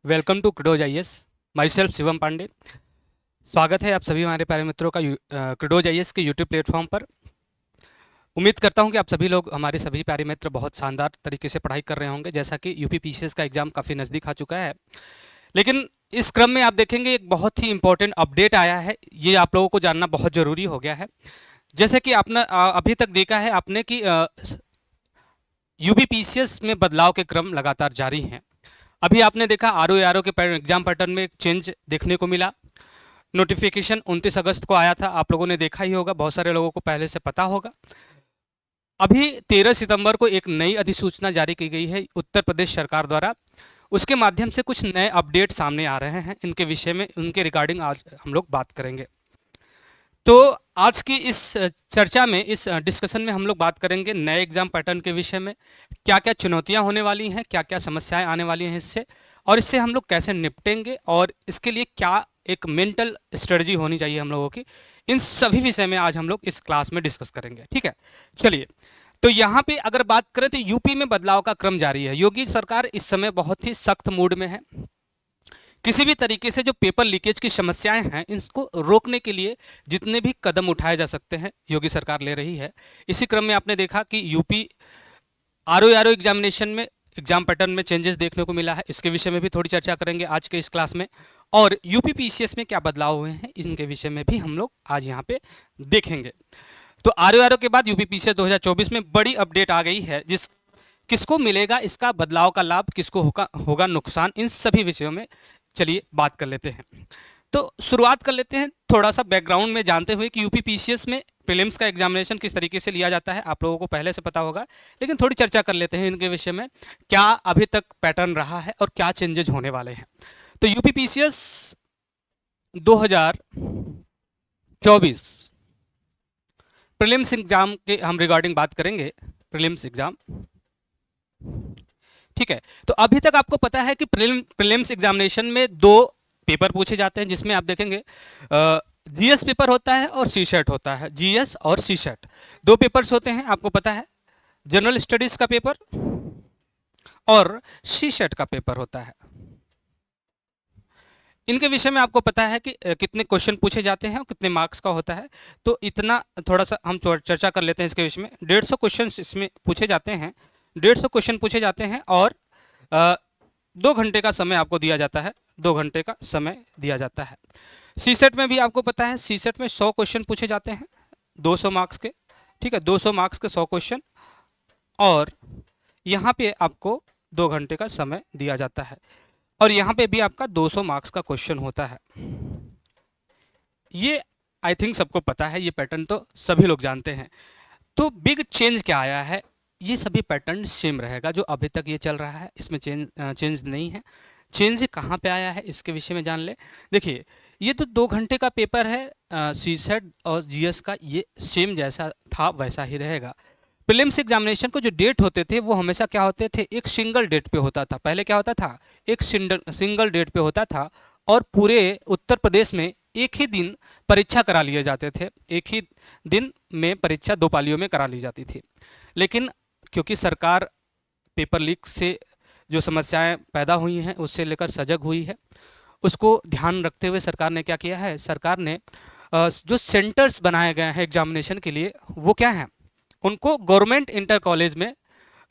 Welcome to Credos IAS. Myself Shivam Pandey. स्वागत है आप सभी हमारे प्यारे मित्रों का क्रिडोज आईएएस के यूट्यूब प्लेटफॉर्म पर। उम्मीद करता हूं कि आप सभी लोग, हमारे सभी प्यारे मित्र, बहुत शानदार तरीके से पढ़ाई कर रहे होंगे, जैसा कि यूपी पीसीएस का एग्जाम काफ़ी नज़दीक आ चुका है। लेकिन इस क्रम में आप देखेंगे एक बहुत ही इंपॉर्टेंट अपडेट आया है। ये आप लोगों को जानना बहुत ज़रूरी हो गया है। जैसे कि आपने अभी तक देखा है आपने कि यूपी पीसीएस में बदलाव के क्रम लगातार जारी हैं। अभी आपने देखा आरओ के एग्जाम पैटर्न में एक चेंज देखने को मिला। नोटिफिकेशन 29 अगस्त को आया था, आप लोगों ने देखा ही होगा, बहुत सारे लोगों को पहले से पता होगा। अभी 13 सितंबर को एक नई अधिसूचना जारी की गई है उत्तर प्रदेश सरकार द्वारा। उसके माध्यम से कुछ नए अपडेट सामने आ रहे हैं। इनके विषय में, उनके रिगार्डिंग आज हम लोग बात करेंगे। तो आज की इस चर्चा में, इस डिस्कशन में हम लोग बात करेंगे नए एग्जाम पैटर्न के विषय में। क्या क्या चुनौतियां होने वाली हैं, क्या क्या समस्याएं आने वाली हैं इससे, और इससे हम लोग कैसे निपटेंगे, और इसके लिए क्या एक मेंटल स्ट्रेटजी होनी चाहिए हम लोगों की। इन सभी विषय में आज हम लोग इस क्लास में डिस्कस करेंगे। ठीक है, चलिए। तो यहाँ पे अगर बात करें तो यूपी में बदलाव का क्रम जारी है। योगी सरकार इस समय बहुत ही सख्त मूड में है। किसी भी तरीके से जो पेपर लीकेज की समस्याएं हैं, इसको रोकने के लिए जितने भी कदम उठाए जा सकते हैं योगी सरकार ले रही है। इसी क्रम में आपने देखा कि यूपी आरओ एग्जामिनेशन में एग्जाम पैटर्न में चेंजेस देखने को मिला है। इसके विषय में भी थोड़ी चर्चा करेंगे आज के इस क्लास में। और यूपी पीसीएस में क्या बदलाव हुए हैं, इनके विषय में भी हम लोग आज यहाँ पे देखेंगे। तो आरओ के बाद यूपी पीसीएस 2024 में बड़ी अपडेट आ गई है। किसको मिलेगा इसका बदलाव का लाभ, किसको होगा नुकसान, इन सभी विषयों में चलिए बात कर लेते हैं। तो शुरुआत कर लेते हैं थोड़ा सा बैकग्राउंड में जानते हुए कि यूपी पीसीएस में प्रीलिम्स का एग्जामिनेशन किस तरीके से लिया जाता है। आप लोगों को पहले से पता होगा, लेकिन थोड़ी चर्चा कर लेते हैं इनके विषय में, क्या अभी तक पैटर्न रहा है और क्या चेंजेज होने वाले हैं। तो यूपी पीसीएस 2024 प्रीलिम्स एग्जाम के हम रिगार्डिंग बात करेंगे। प्रीलिम्स एग्जाम, ठीक है। तो अभी तक आपको पता है कि प्रीलिम्स एग्जामिनेशन में दो पेपर पूछे जाते हैं, जिसमें आप देखेंगे जीएस पेपर होता है और सीसेट होता है। जीएस और सीसेट दो पेपर्स होते हैं, आपको पता है। जनरल स्टडीज का पेपर और सीसेट का पेपर होता है। इनके विषय में आपको पता है कि कितने क्वेश्चन पूछे जाते हैं और कितने मार्क्स का होता है। तो इतना थोड़ा सा हम चर्चा कर लेते हैं इसके विषय में। 150 क्वेश्चन इसमें पूछे जाते हैं। 150 क्वेश्चन पूछे जाते हैं और 2 घंटे का समय आपको दिया जाता है। 2 घंटे का समय दिया जाता है। सीसेट में भी आपको पता है, सीसेट में 100 क्वेश्चन पूछे जाते हैं, 200 मार्क्स के। ठीक है, 200 मार्क्स के 100 क्वेश्चन, और यहाँ पे आपको 2 घंटे का समय दिया जाता है। और यहाँ पे भी आपका 200 मार्क्स का क्वेश्चन होता है। ये आई थिंक सबको पता है, ये पैटर्न तो सभी लोग जानते हैं। तो बिग चेंज क्या आया है, ये सभी पैटर्न सेम रहेगा जो अभी तक ये चल रहा है, इसमें चेंज नहीं है। चेंज कहाँ पे आया है इसके विषय में जान ले। देखिए, ये तो 2 घंटे का पेपर है, सीसेट और जीएस का, ये सेम जैसा था वैसा ही रहेगा। प्रीलिम्स एग्जामिनेशन को जो डेट होते थे वो हमेशा क्या होते थे, एक सिंगल डेट पे होता था। पहले क्या होता था, एक सिंगल डेट पे होता था, और पूरे उत्तर प्रदेश में एक ही दिन परीक्षा करा लिए जाते थे। एक ही दिन में परीक्षा 2 पालियों में करा ली जाती थी। लेकिन क्योंकि सरकार पेपर लीक से जो समस्याएं पैदा हुई हैं उससे लेकर सजग हुई है, उसको ध्यान रखते हुए सरकार ने क्या किया है, सरकार ने जो सेंटर्स बनाए गए हैं एग्जामिनेशन के लिए, वो क्या हैं, उनको गवर्नमेंट इंटर कॉलेज में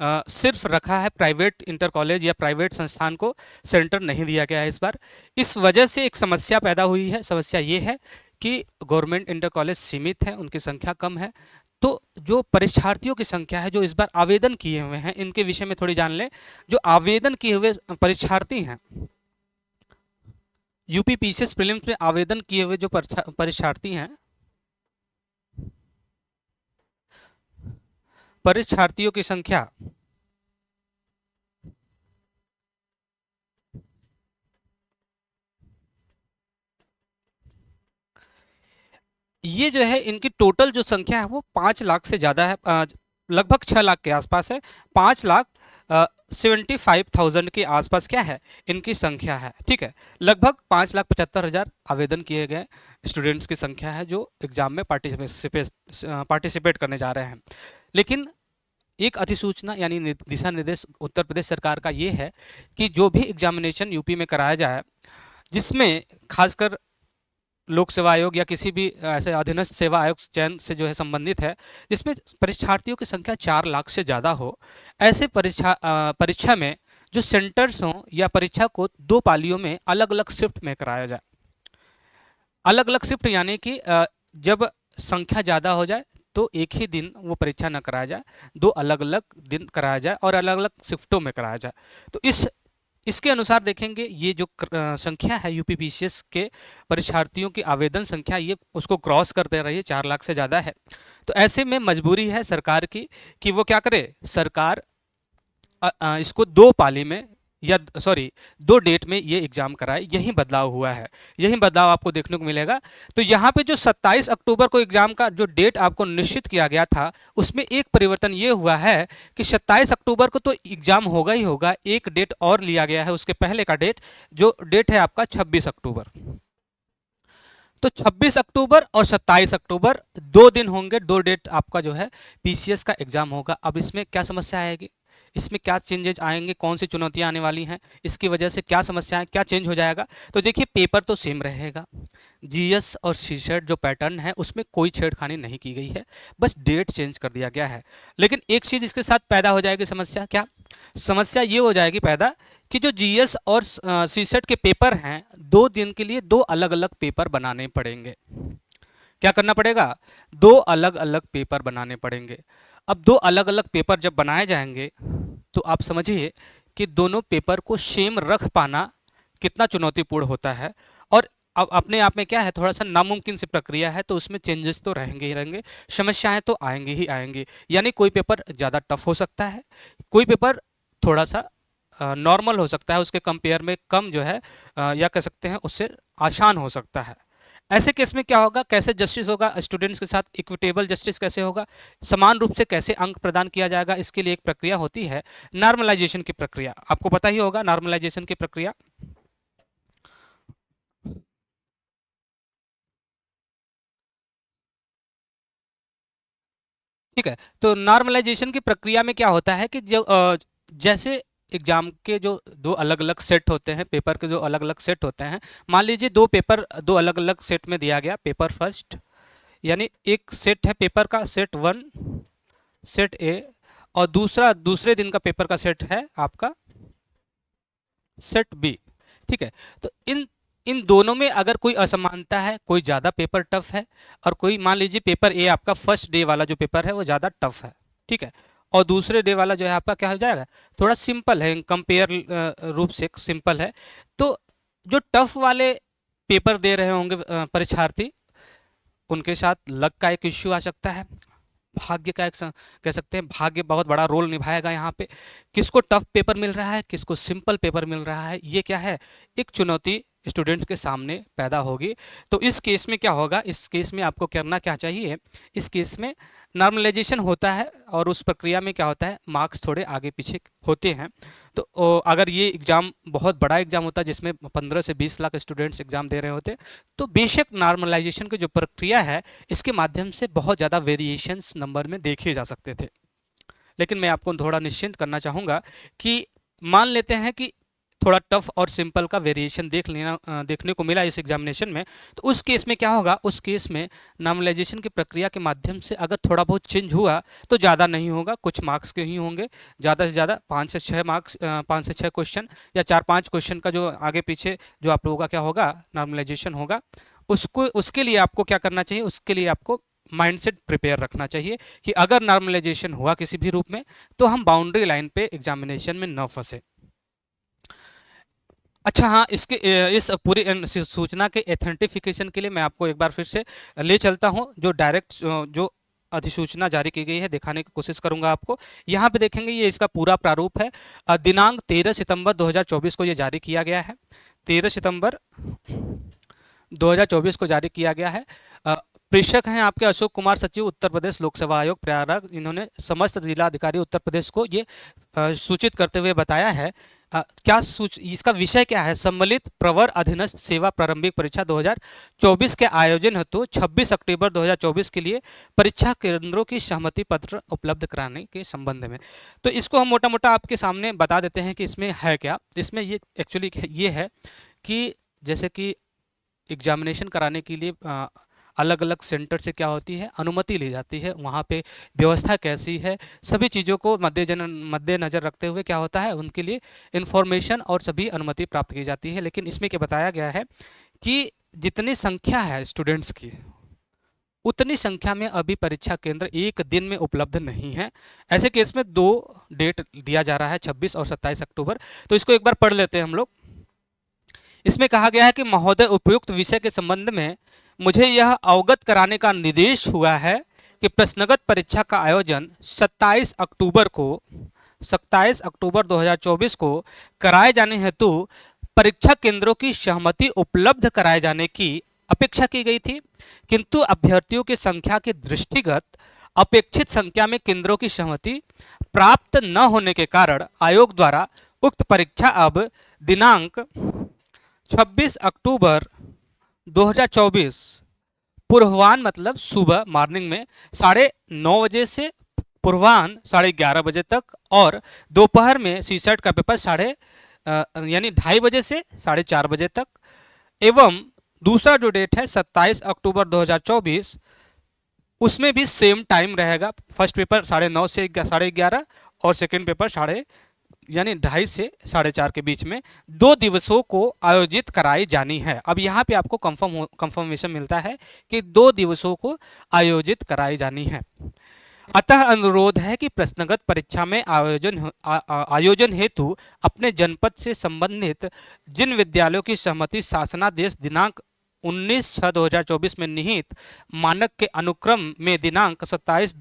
सिर्फ रखा है। प्राइवेट इंटर कॉलेज या प्राइवेट संस्थान को सेंटर नहीं दिया गया है इस बार। इस वजह से एक समस्या पैदा हुई है। समस्या ये है कि गवर्नमेंट इंटर कॉलेज सीमित है, उनकी संख्या कम है। तो जो परीक्षार्थियों की संख्या है जो इस बार आवेदन किए हुए हैं, इनके विषय में थोड़ी जान लें। जो आवेदन किए हुए परीक्षार्थी हैं, यूपी पीसीएस प्रीलिम्स में आवेदन किए हुए जो परीक्षार्थी हैं, परीक्षार्थियों की संख्या ये जो है, इनकी टोटल जो संख्या है वो 5 लाख से ज़्यादा है, लगभग 6 लाख के आसपास है। 5,75,000 के आसपास क्या है, इनकी संख्या है। ठीक है, लगभग 5,75,000 आवेदन किए गए स्टूडेंट्स की संख्या है जो एग्जाम में पार्टिसिपेट करने जा रहे हैं। लेकिन एक अधिसूचना यानी दिशा निर्देश उत्तर प्रदेश सरकार का ये है कि जो भी एग्जामिनेशन यूपी में कराया जाए, जिसमें खासकर लोक सेवा आयोग या किसी भी ऐसे अधीनस्थ सेवा आयोग चयन से जो है संबंधित है, जिसमें परीक्षार्थियों की संख्या 4 लाख से ज़्यादा हो, ऐसे परीक्षा में जो सेंटर्स हों या परीक्षा को 2 पालियों में अलग अलग शिफ्ट में कराया जाए। अलग अलग शिफ्ट यानी कि जब संख्या ज़्यादा हो जाए तो एक ही दिन वो परीक्षा न कराया जाए, 2 अलग अलग दिन कराया जाए और अलग अलग शिफ्टों में कराया जाए। तो इसके अनुसार देखेंगे ये जो संख्या है यूपीपीसीएस के परीक्षार्थियों की आवेदन संख्या, ये उसको क्रॉस कर दे रही है, 4 लाख से ज़्यादा है। तो ऐसे में मजबूरी है सरकार की कि वो क्या करे, सरकार इसको 2 पाली में या सॉरी 2 डेट में ये एग्जाम कराए। यही बदलाव हुआ है, यही बदलाव आपको देखने को मिलेगा। तो यहाँ पे जो 27 अक्टूबर को एग्जाम का जो डेट आपको निश्चित किया गया था, उसमें एक परिवर्तन ये हुआ है कि 27 अक्टूबर को तो एग्जाम होगा ही होगा, एक डेट और लिया गया है उसके पहले का डेट, जो डेट है आपका 26 अक्टूबर। तो 26 अक्टूबर और 27 अक्टूबर 2 दिन होंगे, 2 डेट आपका जो है पीसीएस का एग्जाम होगा। अब इसमें क्या समस्या आएगी, इसमें क्या चेंजेज आएंगे, कौन सी चुनौतियां आने वाली हैं, इसकी वजह से क्या समस्याएं, क्या चेंज हो जाएगा। तो देखिए पेपर तो सेम रहेगा, जीएस और सीसेट जो पैटर्न है उसमें कोई छेड़खानी नहीं की गई है, बस डेट चेंज कर दिया गया है। लेकिन एक चीज़ इसके साथ पैदा हो जाएगी समस्या, क्या समस्या ये हो जाएगी पैदा कि जो जीएस और सीसेट के पेपर हैं, 2 दिन के लिए 2 अलग अलग पेपर बनाने पड़ेंगे। क्या करना पड़ेगा, 2 अलग अलग पेपर बनाने पड़ेंगे। अब 2 अलग अलग पेपर जब बनाए जाएंगे तो आप समझिए कि दोनों पेपर को सेम रख पाना कितना चुनौतीपूर्ण होता है। और अब अपने आप में क्या है, थोड़ा सा नामुमकिन सी प्रक्रिया है, तो उसमें चेंजेस तो रहेंगे ही रहेंगे, समस्याएं तो आएंगी ही आएंगी। यानी कोई पेपर ज़्यादा टफ हो सकता है, कोई पेपर थोड़ा सा नॉर्मल हो सकता है, उसके कंपेयर में कम जो है या कह सकते हैं उससे आसान हो सकता है। ऐसे केस में क्या होगा, कैसे जस्टिस होगा स्टूडेंट्स के साथ, इक्विटेबल जस्टिस कैसे होगा, समान रूप से कैसे अंक प्रदान किया जाएगा, इसके लिए एक प्रक्रिया होती है नॉर्मलाइजेशन की प्रक्रिया। आपको पता ही होगा नॉर्मलाइजेशन की प्रक्रिया। ठीक है, तो नॉर्मलाइजेशन की प्रक्रिया में क्या होता है कि जो जैसे एग्जाम के जो 2 अलग अलग सेट होते हैं, पेपर के जो अलग अलग सेट होते हैं, मान लीजिए 2 पेपर 2 अलग अलग सेट में दिया गया, पेपर फर्स्ट यानी एक सेट है पेपर का सेट 1 सेट ए, और दूसरे दिन का पेपर का सेट है आपका सेट बी। ठीक है, तो इन इन दोनों में अगर कोई असमानता है, कोई ज़्यादा पेपर टफ है और कोई मान लीजिए पेपर ए आपका फर्स्ट डे वाला जो पेपर है वो ज़्यादा टफ है, ठीक है, और दूसरे डे वाला जो है आपका क्या हो जाएगा, थोड़ा सिंपल है, कंपेयर रूप से सिंपल है। तो जो टफ वाले पेपर दे रहे होंगे परीक्षार्थी, उनके साथ लक का एक इश्यू आ सकता है, भाग्य का एक कह सकते हैं भाग्य बहुत बड़ा रोल निभाएगा यहाँ पे। किसको टफ पेपर मिल रहा है, किसको सिंपल पेपर मिल रहा है, ये क्या है, एक चुनौती स्टूडेंट्स के सामने पैदा होगी। तो इस केस में क्या होगा, इस केस में आपको करना क्या चाहिए, इस केस में नॉर्मलाइजेशन होता है और उस प्रक्रिया में क्या होता है, मार्क्स थोड़े आगे पीछे होते हैं। तो अगर ये एग्ज़ाम बहुत बड़ा एग्ज़ाम होता है जिसमें 15 से 20 लाख स्टूडेंट्स एग्ज़ाम दे रहे होते, तो बेशक नॉर्मलाइजेशन की जो प्रक्रिया है इसके माध्यम से बहुत ज़्यादा वेरिएशंस नंबर में देखे जा सकते थे। लेकिन मैं आपको थोड़ा निश्चिंत करना चाहूँगा कि मान लेते हैं कि थोड़ा टफ और सिंपल का वेरिएशन देखने को मिला इस एग्जामिनेशन में, तो उस केस में क्या होगा, उस केस में नॉर्मलाइजेशन की प्रक्रिया के माध्यम से अगर थोड़ा बहुत चेंज हुआ तो ज़्यादा नहीं होगा, कुछ मार्क्स के ही होंगे, ज़्यादा से ज़्यादा 5 से 6 मार्क्स, 5 से 6 क्वेश्चन या 4-5 क्वेश्चन का जो आगे पीछे जो आप लोगों का क्या होगा नॉर्मलाइजेशन होगा। उसको उसके लिए आपको क्या करना चाहिए, उसके लिए आपको माइंडसेट प्रिपेयर रखना चाहिए कि अगर नॉर्मलाइजेशन हुआ किसी भी रूप में तो हम बाउंड्री लाइन पे एग्जामिनेशन में न फंसे। अच्छा हाँ, इसके इस पूरी सूचना के एथेंटिफिकेशन के लिए मैं आपको एक बार फिर से ले चलता हूँ, जो डायरेक्ट जो अधिसूचना जारी की गई है दिखाने की कोशिश करूंगा आपको। यहाँ पे देखेंगे ये इसका पूरा प्रारूप है। दिनांक 13 सितंबर 2024 को ये जारी किया गया है, 13 सितंबर 2024 को जारी किया गया है। प्रेषक हैं आपके अशोक कुमार, सचिव उत्तर प्रदेश लोक सेवा आयोग प्रयागराज। इन्होंने समस्त जिला अधिकारी उत्तर प्रदेश को ये सूचित करते हुए बताया है क्या इसका विषय क्या है? सम्मिलित प्रवर अधीनस्थ सेवा प्रारंभिक परीक्षा 2024 के आयोजन हेतु 26 अक्टूबर 2024 के लिए परीक्षा केंद्रों की सहमति पत्र उपलब्ध कराने के संबंध में। तो इसको हम मोटा मोटा आपके सामने बता देते हैं कि इसमें है क्या। इसमें ये एक्चुअली ये है कि जैसे कि एग्जामिनेशन कराने के लिए अलग अलग सेंटर से क्या होती है, अनुमति ली जाती है, वहाँ पे व्यवस्था कैसी है, सभी चीज़ों को मद्देनज़र रखते हुए क्या होता है, उनके लिए इन्फॉर्मेशन और सभी अनुमति प्राप्त की जाती है। लेकिन इसमें क्या बताया गया है कि जितनी संख्या है स्टूडेंट्स की, उतनी संख्या में अभी परीक्षा केंद्र एक दिन में उपलब्ध नहीं है। ऐसे केस में 2 डेट दिया जा रहा है, 26 और 27 अक्टूबर। तो इसको एक बार पढ़ लेते हैं हम लोग। इसमें कहा गया है कि महोदय, उपयुक्त विषय के संबंध में मुझे यह अवगत कराने का निर्देश हुआ है कि प्रश्नगत परीक्षा का आयोजन 27 अक्टूबर 2024 को कराए जाने हेतु परीक्षा केंद्रों की सहमति उपलब्ध कराए जाने की अपेक्षा की गई थी, किंतु अभ्यर्थियों की संख्या के दृष्टिगत अपेक्षित संख्या में केंद्रों की सहमति प्राप्त न होने के कारण आयोग द्वारा उक्त परीक्षा अब दिनांक 26 अक्टूबर 2024 पूर्वाह्न, मतलब सुबह मॉर्निंग में 9:30 बजे से पूर्वाह्न 11:30 बजे तक, और दोपहर में सीसेट का पेपर यानी 2:30 बजे से 4:30 बजे तक। एवं दूसरा जो डेट है 27 अक्टूबर 2024, उसमें भी सेम टाइम रहेगा। फर्स्ट पेपर 9:30 से 11:30 और सेकेंड पेपर यानी 2:30 से 4:30 के बीच में 2 दिवसों को आयोजित कराई जानी है। अब यहाँ पे आपको कंफर्मेशन मिलता है कि 2 दिवसों को आयोजित कराई जानी है। अतः अनुरोध है कि प्रश्नगत परीक्षा में आयोजन हेतु अपने जनपद से संबंधित जिन विद्यालयों की सहमति शासनादेश दिनांक 19/6/2024 में निहित मानक के अनुक्रम में दिनांक 27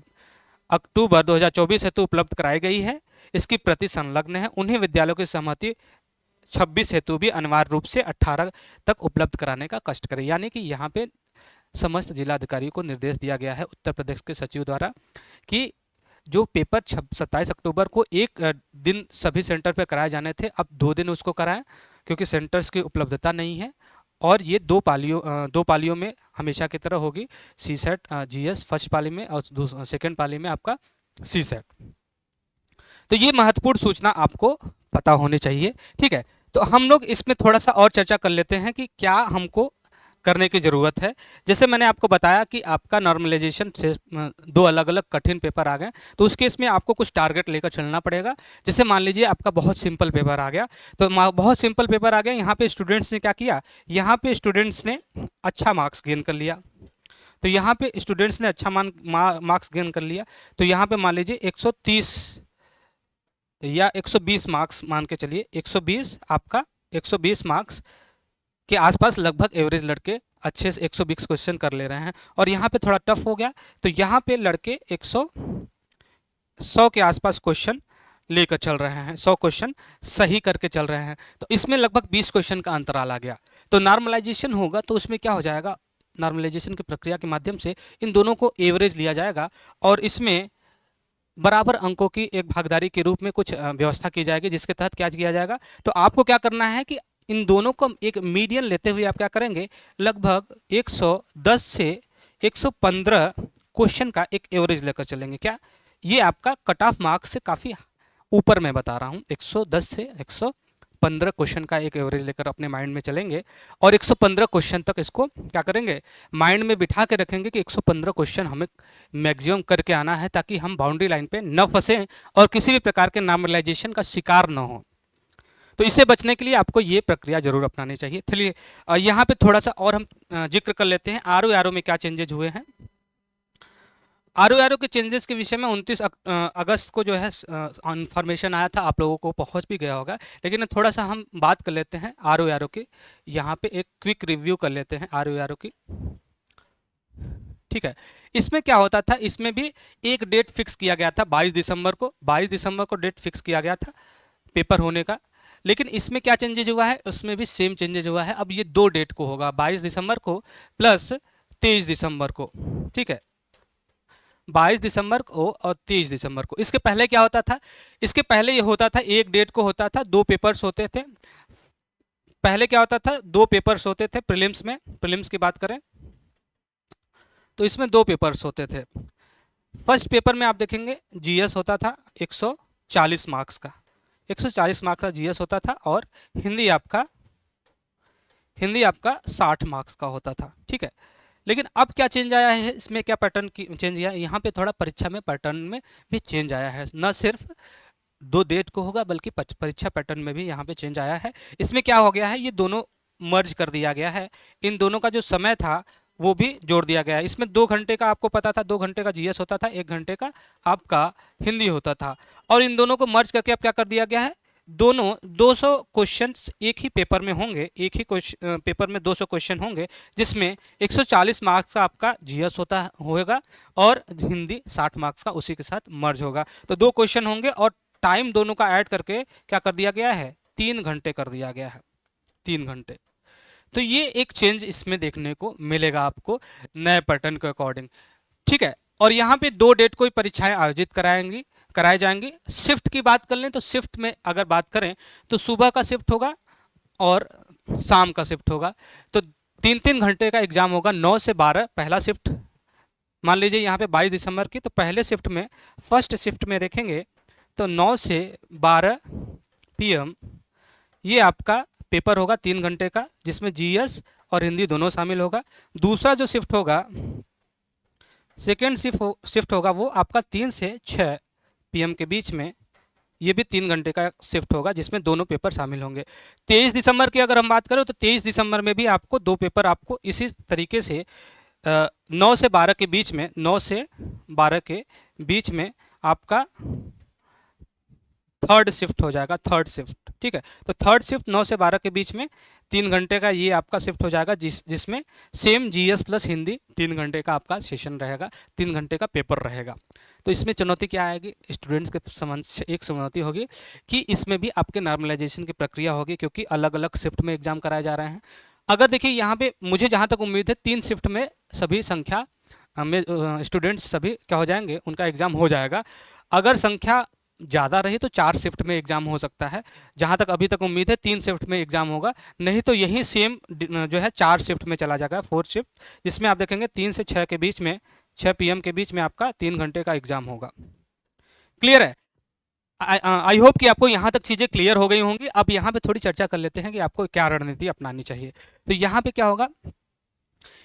अक्टूबर 2024 हेतु उपलब्ध कराई गई है, इसकी प्रति संलग्न है, उन्हीं विद्यालयों की सहमति 26 हेतु भी अनिवार्य रूप से 18 तक उपलब्ध कराने का कष्ट करें। यानी कि यहाँ पे समस्त जिलाधिकारियों को निर्देश दिया गया है उत्तर प्रदेश के सचिव द्वारा कि जो पेपर 27 अक्टूबर को एक दिन सभी सेंटर पर कराए जाने थे, अब 2 दिन उसको कराएं, क्योंकि सेंटर्स की उपलब्धता नहीं है। और ये 2 पालियों में हमेशा की तरह होगी। सीसेट जीएस फर्स्ट पाली में और सेकेंड पाली में आपका सीसेट। तो ये महत्वपूर्ण सूचना आपको पता होनी चाहिए। ठीक है, तो हम लोग इसमें थोड़ा सा और चर्चा कर लेते हैं कि क्या हमको करने की ज़रूरत है। जैसे मैंने आपको बताया कि आपका नॉर्मलाइजेशन से 2 अलग अलग कठिन पेपर आ गए, तो उस केस में आपको कुछ टारगेट लेकर चलना पड़ेगा। जैसे मान लीजिए आपका बहुत सिंपल पेपर आ गया, तो बहुत सिंपल पेपर आ गया, यहाँ पे स्टूडेंट्स ने क्या किया, यहाँ पे स्टूडेंट्स ने अच्छा मार्क्स गेन कर लिया। तो यहाँ पे स्टूडेंट्स ने अच्छा मार्क्स गेन कर लिया, तो यहाँ पे मान लीजिए 130 या 120 मार्क्स मान के चलिए, 120 मार्क्स के आसपास लगभग एवरेज लड़के अच्छे से 120 क्वेश्चन कर ले रहे हैं। और यहाँ पे थोड़ा टफ हो गया, तो यहाँ पे लड़के 100 के आसपास क्वेश्चन लेकर चल रहे हैं, 100 क्वेश्चन सही करके चल रहे हैं। तो इसमें लगभग 20 क्वेश्चन का अंतराल आ गया। तो नॉर्मलाइजेशन होगा, तो उसमें क्या हो जाएगा, नॉर्मलाइजेशन की प्रक्रिया के माध्यम से इन दोनों को एवरेज लिया जाएगा और इसमें बराबर अंकों की एक भागीदारी के रूप में कुछ व्यवस्था की जाएगी, जिसके तहत क्या किया जाएगा, तो आपको क्या करना है कि इन दोनों को एक मीडियन लेते हुए आप क्या करेंगे, लगभग 110 से 115 क्वेश्चन का एक एवरेज लेकर चलेंगे। क्या ये आपका कट ऑफ मार्क्स से काफ़ी ऊपर मैं बता रहा हूँ, 110 से 115 क्वेश्चन का एक एवरेज लेकर अपने माइंड में चलेंगे और 115 क्वेश्चन तक इसको क्या करेंगे, माइंड में बिठा के रखेंगे कि 115 क्वेश्चन हमें मैक्सिमम करके आना है, ताकि हम बाउंड्री लाइन पे न फंसें और किसी भी प्रकार के नॉर्मलाइजेशन का शिकार न हो। तो इससे बचने के लिए आपको ये प्रक्रिया जरूर अपनानी चाहिए। चलिए यहाँ पे थोड़ा सा और हम जिक्र कर लेते हैं, आरओ में क्या चेंजेज हुए हैं। आरओ के चेंजेस के विषय में 29 अगस्त को जो है इंफॉर्मेशन आया था, आप लोगों को पहुंच भी गया होगा, लेकिन थोड़ा सा हम बात कर लेते हैं आरओ की। यहाँ पे एक क्विक रिव्यू कर लेते हैं आरओ की। ठीक है, इसमें क्या होता था, इसमें भी एक डेट फिक्स किया गया था 22 दिसंबर को डेट फिक्स किया गया था पेपर होने का। लेकिन इसमें क्या चेंजेज हुआ है, उसमें भी सेम चेंजेज हुआ है। अब ये 2 डेट को होगा, 22 दिसंबर को प्लस 23 दिसंबर को। ठीक है, 22 दिसंबर को और 23 दिसंबर को। इसके पहले क्या होता था? इसके पहले ये होता था, एक डेट को होता था, दो पेपर्स होते थे। पहले क्या होता था? दो पेपर्स होते थे प्रीलिम्स में। प्रीलिम्स की बात करें तो इसमें दो पेपर्स होते थे। फर्स्ट पेपर में आप देखेंगे जीएस होता था 140 मार्क्स का, 140 मार्क्स का जीएस होता था, और हिंदी आपका 60 मार्क्स का होता था। ठीक है, लेकिन अब क्या चेंज आया है इसमें? क्या पैटर्न की चेंज आया यहाँ पे? थोड़ा परीक्षा में पैटर्न में भी चेंज आया है। न सिर्फ दो डेट को होगा बल्कि परीक्षा पैटर्न में भी यहाँ पे चेंज आया है। इसमें क्या हो गया है? ये दोनों मर्ज कर दिया गया है। इन दोनों का जो समय था वो भी जोड़ दिया गया है। इसमें 2 घंटे का आपको पता था, 2 घंटे का जीएस होता था, 1 घंटे का आपका हिंदी होता था, और इन दोनों को मर्ज करके अब क्या कर दिया गया है? दोनों 200 क्वेश्चंस एक ही पेपर में होंगे, एक ही पेपर में 200 क्वेश्चन होंगे, जिसमें 140 मार्क्स का आपका जीएस होगा और हिंदी 60 मार्क्स का उसी के साथ मर्ज होगा। तो दो क्वेश्चन होंगे और टाइम दोनों का ऐड करके क्या कर दिया गया है? 3 घंटे कर दिया गया है, 3 घंटे। तो ये एक चेंज इसमें देखने को मिलेगा आपको नए पैटर्न के अकॉर्डिंग। ठीक है, और यहाँ पे दो डेट कोई परीक्षाएं आयोजित कराई जाएंगी। शिफ्ट की बात कर लें तो शिफ्ट में अगर बात करें तो सुबह का शिफ्ट होगा और शाम का शिफ्ट होगा। तो 3-3 घंटे का एग्जाम होगा, 9 से 12 पहला शिफ्ट। मान लीजिए यहाँ पे 22 दिसंबर की, तो पहले शिफ्ट में, फर्स्ट शिफ्ट में देखेंगे तो 9 से 12 पीएम ये आपका पेपर होगा 3 घंटे का, जिसमें जीएस और हिंदी दोनों शामिल होगा। दूसरा जो शिफ्ट होगा, सेकेंड शिफ्ट होगा, वो आपका 3 से 6 पीएम के बीच में, ये भी 3 घंटे का शिफ्ट होगा, जिसमें दोनों पेपर शामिल होंगे। 23 दिसंबर की अगर हम बात करें तो 23 दिसंबर में भी आपको दो पेपर आपको इसी तरीके से 9 से 12 के बीच में, 9 से 12 के बीच में आपका थर्ड शिफ्ट हो जाएगा, थर्ड शिफ्ट। ठीक है, तो थर्ड शिफ्ट 9 से 12 के बीच में 3 घंटे का ये आपका शिफ्ट हो जाएगा, जिसमें सेम जीएस प्लस हिंदी 3 घंटे का आपका सेशन रहेगा, 3 घंटे का पेपर रहेगा। तो इसमें चुनौती क्या आएगी स्टूडेंट्स के समझ? एक चुनौती होगी कि इसमें भी आपके नॉर्मलाइजेशन की प्रक्रिया होगी, क्योंकि अलग अलग शिफ्ट में एग्जाम कराए जा रहे हैं। अगर देखिए यहाँ पे मुझे जहाँ तक उम्मीद है 3 शिफ्ट में सभी संख्या में स्टूडेंट्स सभी क्या हो जाएंगे, उनका एग्ज़ाम हो जाएगा। अगर संख्या ज़्यादा रही तो 4 शिफ्ट में एग्ज़ाम हो सकता है। जहाँ तक अभी तक उम्मीद है 3 शिफ्ट में एग्ज़ाम होगा, नहीं तो यही सेम जो है 4 शिफ्ट में चला जाएगा, 4 शिफ्ट, जिसमें आप देखेंगे 3 से 6 के बीच में, 6 पीएम के बीच में आपका 3 घंटे का एग्ज़ाम होगा। क्लियर है? आई होप कि आपको यहाँ तक चीज़ें क्लियर हो गई होंगी। अब यहाँ पे थोड़ी चर्चा कर लेते हैं कि आपको क्या रणनीति अपनानी चाहिए। तो यहाँ पे क्या होगा,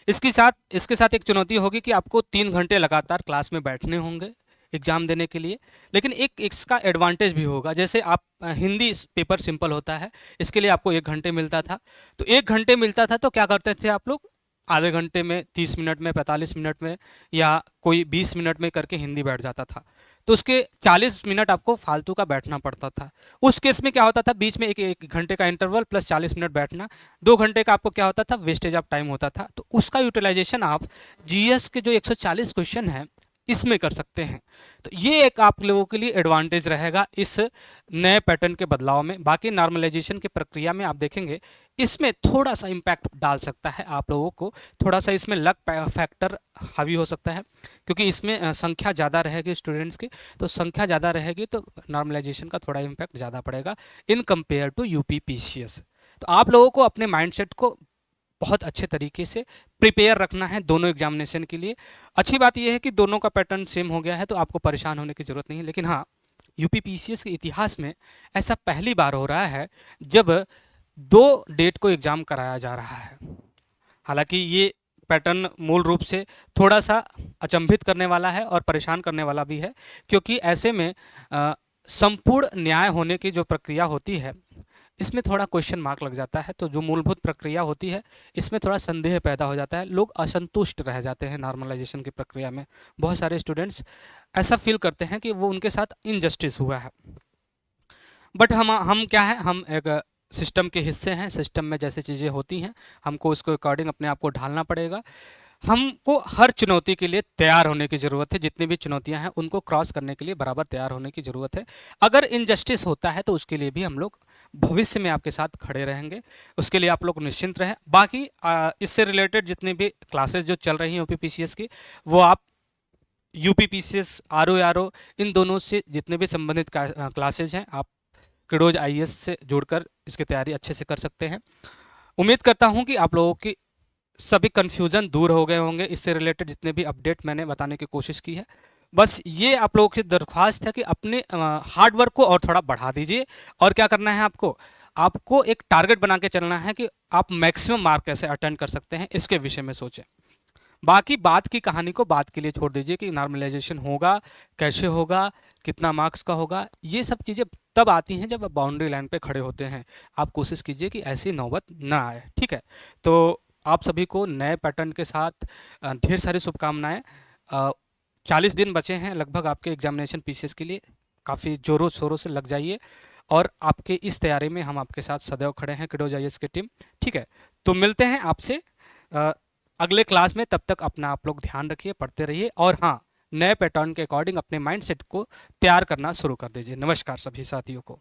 इसके साथ एक चुनौती होगी कि आपको 3 घंटे लगातार क्लास में बैठने होंगे एग्जाम देने के लिए। लेकिन एक इसका एडवांटेज भी होगा, जैसे आप हिंदी पेपर सिंपल होता है, इसके लिए आपको 1 घंटे मिलता था। तो 1 घंटे मिलता था तो क्या करते थे आप लोग? आधे घंटे में, 30 मिनट में, 45 मिनट में, या कोई 20 मिनट में करके हिंदी बैठ जाता था। तो उसके 40 मिनट आपको फालतू का बैठना पड़ता था। उस केस में क्या होता था, बीच में एक घंटे का इंटरवल प्लस 40 मिनट बैठना, 2 घंटे का आपको क्या होता था? वेस्टेज ऑफ टाइम होता था। तो उसका यूटिलाइजेशन आप जीएस के जो 140 क्वेश्चन हैं इसमें कर सकते हैं। तो ये एक आप लोगों के लिए एडवांटेज रहेगा इस नए पैटर्न के बदलाव में। बाकी नॉर्मलाइजेशन की प्रक्रिया में आप देखेंगे इसमें थोड़ा सा इम्पैक्ट डाल सकता है आप लोगों को, थोड़ा सा इसमें लक फैक्टर हावी हो सकता है, क्योंकि इसमें संख्या ज़्यादा रहेगी स्टूडेंट्स की। तो संख्या ज़्यादा रहेगी तो नॉर्मलाइजेशन का थोड़ा इम्पैक्ट ज़्यादा पड़ेगा in compare to UP PCS. तो आप लोगों को अपने माइंडसेट को बहुत अच्छे तरीके से प्रिपेयर रखना है दोनों एग्जामिनेशन के लिए। अच्छी बात यह है कि दोनों का पैटर्न सेम हो गया है, तो आपको परेशान होने की ज़रूरत नहीं है। लेकिन हाँ, यूपी पीसीएस के इतिहास में ऐसा पहली बार हो रहा है जब 2 डेट को एग्ज़ाम कराया जा रहा है। हालांकि ये पैटर्न मूल रूप से थोड़ा सा अचंभित करने वाला है और परेशान करने वाला भी है, क्योंकि ऐसे में संपूर्ण न्याय होने की जो प्रक्रिया होती है इसमें थोड़ा क्वेश्चन मार्क लग जाता है। तो जो मूलभूत प्रक्रिया होती है इसमें थोड़ा संदेह पैदा हो जाता है, लोग असंतुष्ट रह जाते हैं नॉर्मलाइजेशन की प्रक्रिया में। बहुत सारे स्टूडेंट्स ऐसा फील करते हैं कि वो उनके साथ इनजस्टिस हुआ है। बट हम क्या है, हम एक सिस्टम के हिस्से हैं, सिस्टम में जैसे चीज़ें होती हैं हमको उसके अकॉर्डिंग अपने आप को ढालना पड़ेगा। हमको हर चुनौती के लिए तैयार होने की ज़रूरत है, जितनी भी चुनौतियां हैं उनको क्रॉस करने के लिए बराबर तैयार होने की ज़रूरत है। अगर इनजस्टिस होता है तो उसके लिए भी हम लोग भविष्य में आपके साथ खड़े रहेंगे, उसके लिए आप लोग निश्चिंत रहें। बाकी इससे रिलेटेड जितनी भी क्लासेस जो चल रही हैं यूपीपीसीएस की, वो आप यूपीपीसीएस, आरओ, इन दोनों से जितने भी संबंधित क्लासेज हैं, आप क्रिडोज आईएएस से जुड़कर इसकी तैयारी अच्छे से कर सकते हैं। उम्मीद करता हूं कि आप लोगों की सभी कन्फ्यूज़न दूर हो गए होंगे। इससे रिलेटेड जितने भी अपडेट मैंने बताने की कोशिश की है, बस ये आप लोगों की दरख्वास्त है कि अपने हार्ड वर्क को और थोड़ा बढ़ा दीजिए। और क्या करना है आपको, आपको एक टारगेट बना के चलना है कि आप मैक्सिमम मार्क कैसे अटेंड कर सकते हैं, इसके विषय में सोचें। बाकी बात की कहानी को बात के लिए छोड़ दीजिए कि नॉर्मलाइजेशन होगा, कैसे होगा, कितना मार्क्स का होगा, ये सब चीज़ें तब आती हैं जब आप बाउंड्री लाइन पे खड़े होते हैं। आप कोशिश कीजिए कि ऐसी नौबत ना आए, ठीक है। तो आप सभी को नए पैटर्न के साथ ढेर सारी शुभकामनाएं। 40 दिन बचे हैं लगभग आपके एग्जामिनेशन पीसीएस के लिए। काफ़ी जोरों शोरों से लग जाइए और आपके इस तैयारी में हम आपके साथ सदैव खड़े हैं, क्रिडोज आईएएस की टीम, ठीक है। तो मिलते हैं आपसे अगले क्लास में। तब तक अपना आप लोग ध्यान रखिए, पढ़ते रहिए और हाँ, नए पैटर्न के अकॉर्डिंग अपने माइंडसेट को तैयार करना शुरू कर दीजिए। नमस्कार सभी साथियों को।